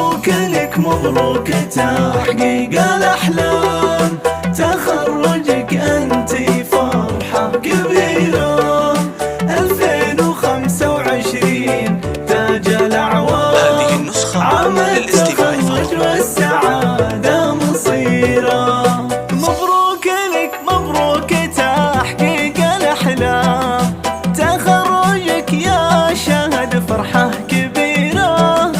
مبروك لك مبروك تحقيق الأحلام، تخرجك أنتي فرحة كبيرة. 2025 تاج الأعوام، هذه النسخة عام للاستماع التخرج فقط. والسعادة مصيرة. مبروك لك مبروك تحقيق الأحلام، تخرجك يا شهد فرحة كبيرة.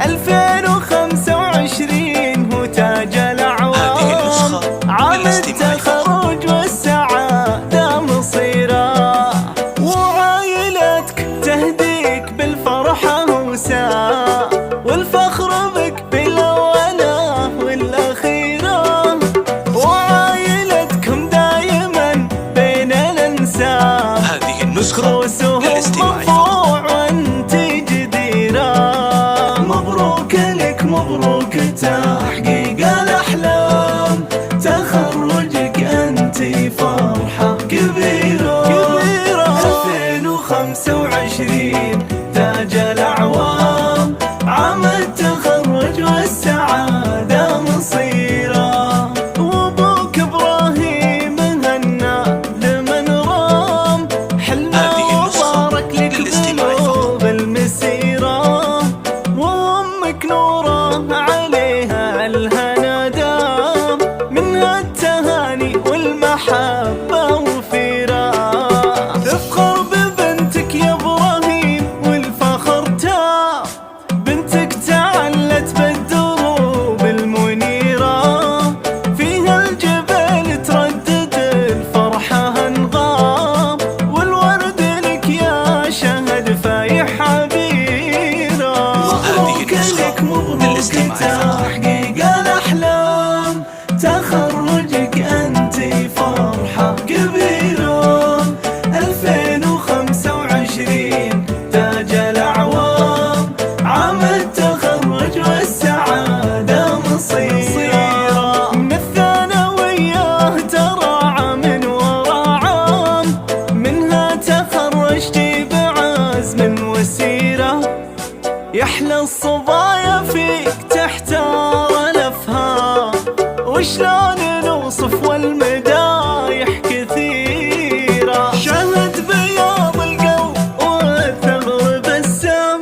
2025 هو تاج الأعوام، عام التخرج والسعادة مصيرة. وعائلتك تهديك بالفرحة وساء، والفخر بك بالأولى والأخيرة. وعائلتكم دايما بين الأنساب، هذه النسخة للاستماع فقط. مرفوع وانت جديرة. مبروك لك مبروك تحقيق الأحلام، تخرجك أنتي فرحة كبيرة. 2025 تاج الأعوام، عام التخرج والسعادة مصيرة. وأبوك إبراهيم هنا لمن رام، حلنا وبارك لك بلوغ المسيرة. وأمك نورة عليها الهنا دام، منها التهاني والمحبة وفيرة. افخر ببنتك يا إبراهيم والفخر تام، بنتك تعلت بالدروب المنيرة. فيها الجبال تردد الفرحة انغام، والورد لك يا شهد فايح عبيرة. مبروك لك مبروك تحقيق الأحلام، تخرجك أنتي فرحة كبيرة. 2025 تاج الأعوام، عام التخرج والسعادة مصيرة. من الثانوية ترى عام ورا عام، منها تخرجتي بعزم وسيرة. يحلى الصبايا فيك تحتار الأفهام، وشلون نوصف والمدايح كثيرة. شهد بياض القلب والثغر بسام،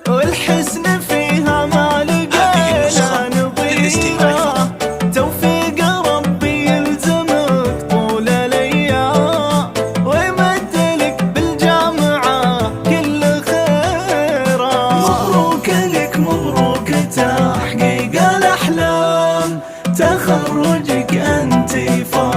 والحسن فيها ما لقينا نظيرة. توفيق ربي يلزمك طول الأيام، ويمدلك بالجامعة كل خيرة. مبروك لك مبروك تحقيق الأحلام، تخرجك أنتي فرحة